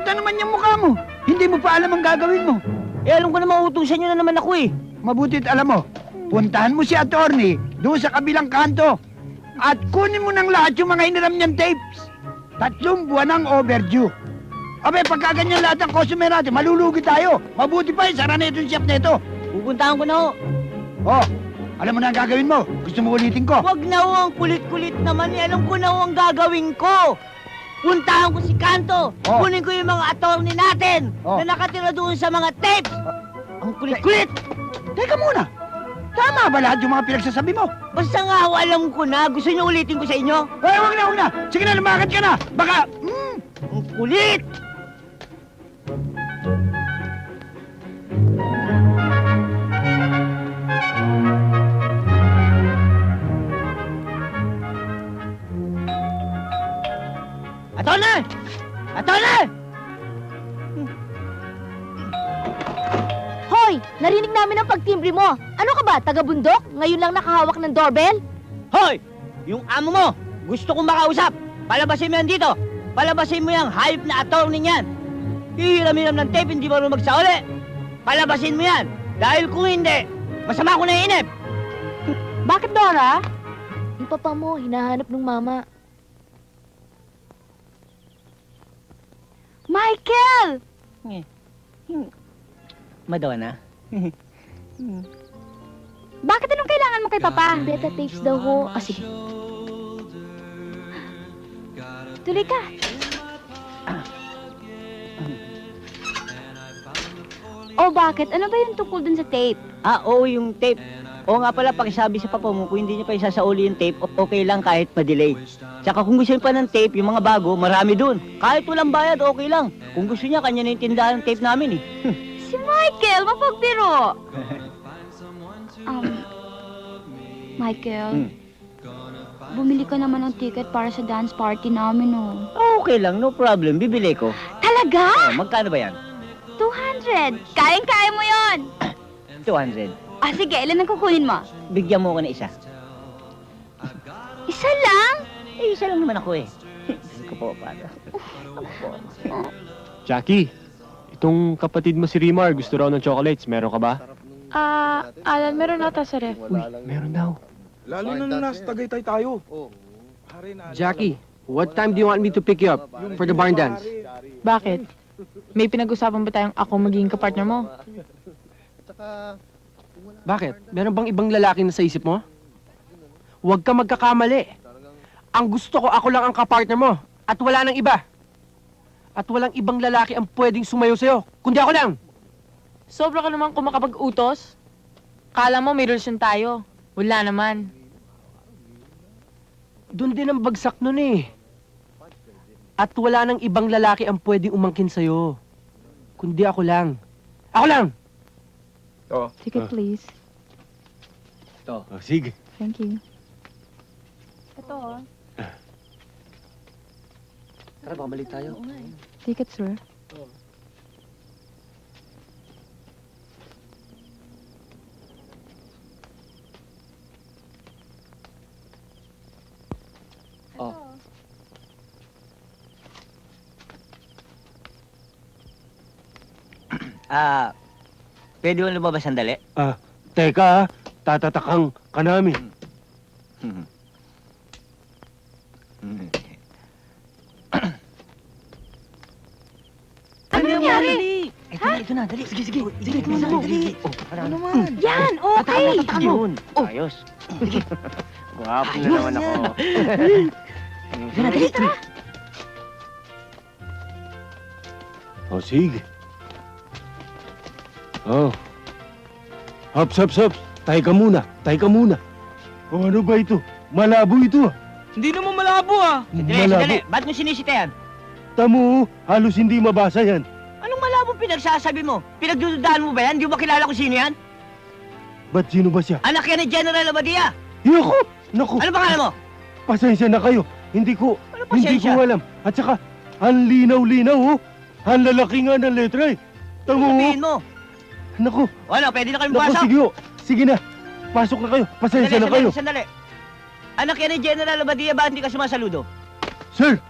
Kumusta naman yung mukha mo? Hindi mo pa alam ang gagawin mo. Eh, alam ko na mauutusan nyo na naman ako eh. Mabutit alam mo, puntahan mo si attorney doon sa kabilang kanto at kunin mo ng lahat yung mga hiniram niyang tapes. 3 buwan ang overdue. Abe, pagka ganyan lahat ang customer natin, malulugi tayo. Mabuti pa sara na itong shop na ito. Pupuntahan ko na ho. Oh, alam mo na ang gagawin mo. Gusto mo ulitin ko? Wag na ho, ang kulit-kulit naman eh. Alam ko na ho ang gagawin ko. Puntahan ko si Kanto. Oh. Kunin ko yung mga attorney natin Oh. na nakatira doon sa mga tapes. Ang kulit-kulit. Teka muna. Tama ba lahat yung mga pinagsasabi mo? Basta nga ho, alam ko na. Gusto niyo ulitin ko sa inyo? Ay, huwag na. Sige na, lumakad ka na. Baka, Ang kulit. Attorney! Attorney! Hoy! Narinig namin ang pagtimbre mo. Ano ka ba, taga-bundok? Ngayon lang nakahawak ng doorbell? Hoy! Yung amo mo, gusto kong makausap. Palabasin mo yan dito. Palabasin mo yung hayop na attorney niyan. Hihiram-hiram ng tape, hindi marunong magsauli. Palabasin mo yan. Dahil kung hindi, masama ko na inip. Bakit, Dora? Yung papa mo, hinahanap ng mama. Michael! Madonna. Bakit anong kailangan mo kay papa? Beta tapes daw ho. Ah, sige. Tuloy ka. Oh, bakit? Ano ba yung tungkol dun sa tape? Oo, yung tape. Oo nga pala, pakisabi sa papa mo, kung hindi niya pa isasauli yung tape, okay lang kahit pa-delay. Tsaka kung gusto niya pa ng tape, yung mga bago, marami dun. Kahit walang bayad, okay lang. Kung gusto niya, kanya na yung tindahan ng tape namin eh. Si Michael, mapagbiro. Michael, bumili ka naman ng ticket para sa dance party namin, oh. Okay lang, no problem. Bibili ko. Talaga? Oh, magkano ba yan? 200. Kayang-kaya mo yon. 200. Ah, sige, ilan ang kukunin mo? Bigyan mo ko na isa. Isa lang? Eh, isa lang naman ako eh. Ko po, para. Jackie, itong kapatid mo si Rimar, gusto raw ng chocolates. Meron ka ba? Alan, meron ata sa ref. Uy, meron daw. Lalo na nung nasa Tagaytay tayo. Jackie, what time do you want me to pick you up for the barn dance? Bakit? May pinag-usapan ba tayong ako magiging kapartner mo? Bakit? Meron bang ibang lalaki na sa isip mo? Huwag ka magkakamali. Ang gusto ko, ako lang ang kapartner mo. At wala nang iba. At walang ibang lalaki ang pwedeng sumayo sa'yo, kundi ako lang. Sobra ka naman kung makapag-utos. Kala mo may relasyon tayo. Wala naman. Doon din ang bagsak nun eh. At wala nang ibang lalaki ang pwedeng umangkin sa'yo, kundi ako lang. Ako lang! Ticket, please. Sige. Thank you. Ito, oh. Tara, baka balik tayo. Ticket, sir. Oh. Pwede mo lumabas sandali? Teka, tatatakang ka namin. Ano nangyari? Ito na, dali. Sige. Sige, dali. Oh, ano naman? Yan, okay. Yun. Ayos. Guwapo na naman ako. Ito na, dali. O, sige. Oh. Hops. Tayo ka muna. O, ano ba ito? Malabo ito. Hindi naman malabo ah. Dali. Ba't mo sinisita yan? Tamo, halos hindi mabasa yan. Anong malabong pinagsasabi mo? Pinagdududahan mo ba yan? Di mo ba kilala kung sino yan? Ba't sino ba siya? Anak yan ni General Abadia. Yoko! Naku, Ano pangalan mo? pasensya na kayo. Hindi ko pasensya? alam. At saka, ang linaw-linaw, oh. Ang lalaki nga ng letra, eh. Tamo, Sabihin mo. Naku, Ano, pwede na kayong naku, pumasok? sige, oh. Sige na. Pasok na kayo. Pasensya na kayo. Sandali. Anak yan ni General Abadia, ba hindi ka sumasaludo? Sir!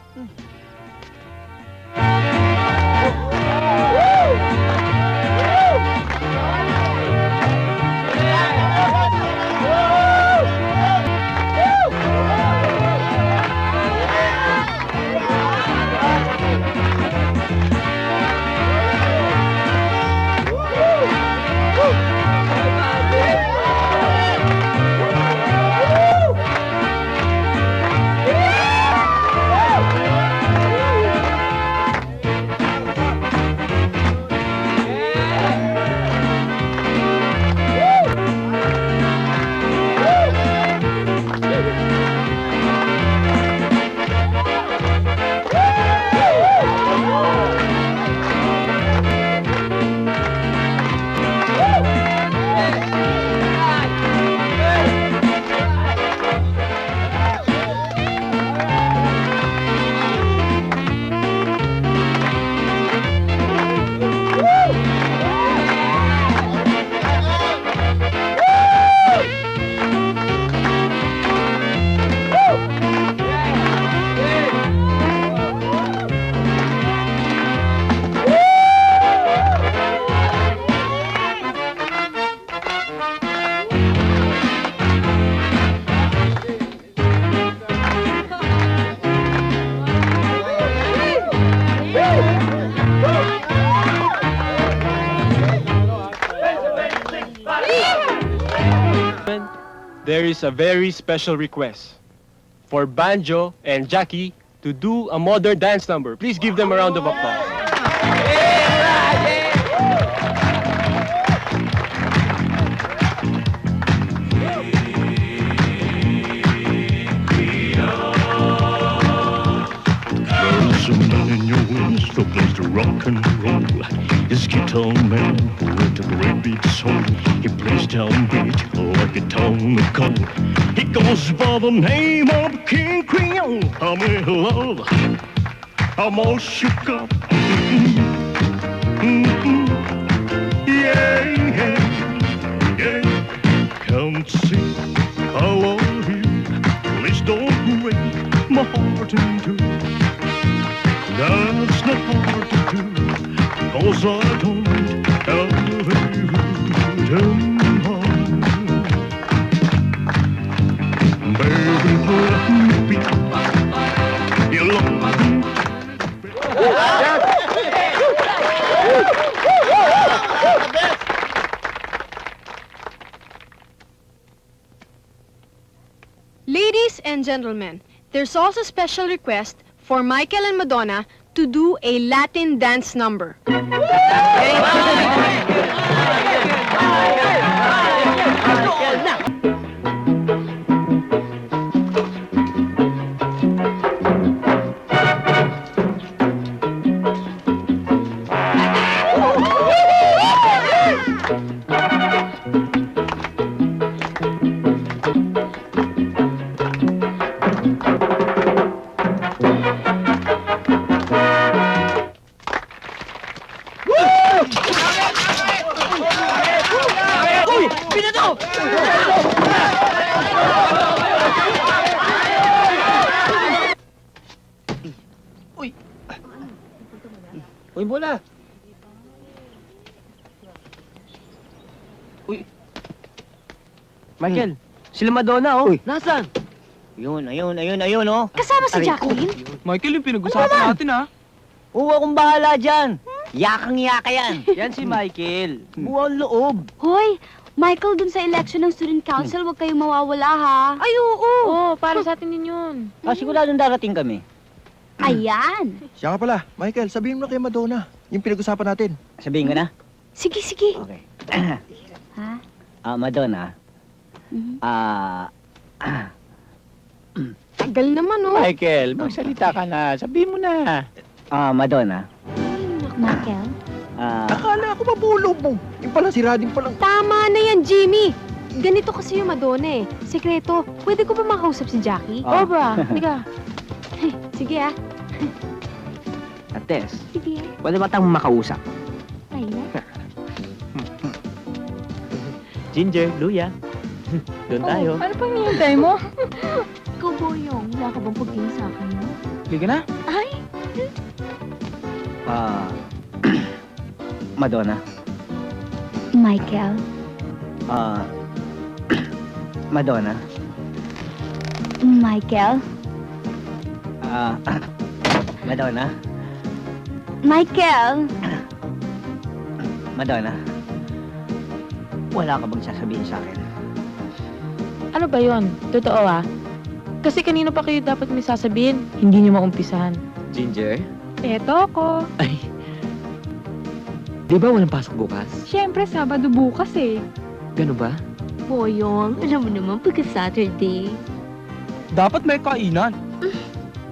there is a very special request for Banjo and Jackie to do a modern dance number. Please give them a round of applause. There's a man in your waist who plays the rock and roll. He's a guitar man with a great big soul. He plays downbeat like a ton of coal. He goes by the name of King Creole. I'm in love. I'm all shook up. Yeah, yeah, yeah. Come to see, I love you. Please don't break my heart in two. That's not hard to do, 'cause I don't have you tonight. Baby, let me be your love. Ladies and gentlemen, there's also a special request for Michael and Madonna to do a Latin dance number. Uy, bola! Michael, sila Madonna, oh. Nasaan? Ayun, oh. Kasama si Jacqueline? Michael, yung pinag-usapan natin ha. Oo, akong bahala dyan. Yakang-yaka yan. Yan si Michael. Buwang loob. Hoy, Michael, dun sa election ng Student Council, huwag kayong mawawala ha. Ay, oo. Oo, para sa atin din yun. Siguradong darating kami. Ayan. Siya nga pala, Michael, sabihin mo na kay Madonna yung pinag-usapan natin. Sabihin ko na? Sige, sige. Okay. Ha? Madonna. Mhm. Tagal naman, oh. Michael, magsalita ka na. Sabihin mo na. Madonna. Michael? Akala ko mabulog mo. Yung pala, si Rading palang... Tama na yan, Jimmy. Ganito kasi yung Madonna eh. Sekreto. Pwede ko ba makausap si Jackie? Oo, bra. Halika. Sige ah. Ates, Sige. pwede ba tayong makausap? Ayan. Ginger, Luya. Doon tayo. Ano pang nihintay mo? Ikaw, Boyong, wala ka bang pagtingin sa akin? No? Halika na. Ay, Madonna. Michael. Madonna. Michael. Madonna. Michael. Madonna. Wala ka bang sasabihin sa akin? Ano ba yon? Totoo ah. Kasi kanino pa kayo dapat may sasabihin? Hindi niyo maumpisahan. Ginger? Eto ko. Di ba walang pasok bukas? Siyempre, Sabado bukas eh. Gano ba? Boyong, alam mo naman pagka-Saturday. Dapat may kainan.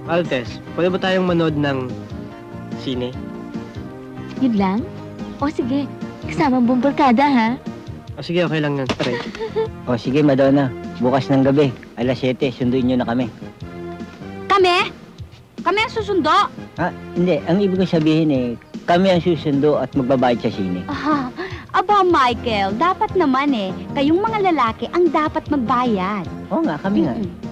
Altes, pwede ba tayong manood ng sine? Yun lang? O sige, kasama ang buong barkada ha? O sige, okay lang yan. Try. O sige, Madonna. Bukas ng gabi, alas 7, sunduin nyo na kami. Kami? Kami ang susundo? Hindi. Ang ibig ko sabihin kami ang susundo at magbabayad sa sine. Aba, Michael, dapat naman kayong mga lalaki ang dapat magbayad. Oo nga, kami nga. Mm-mm.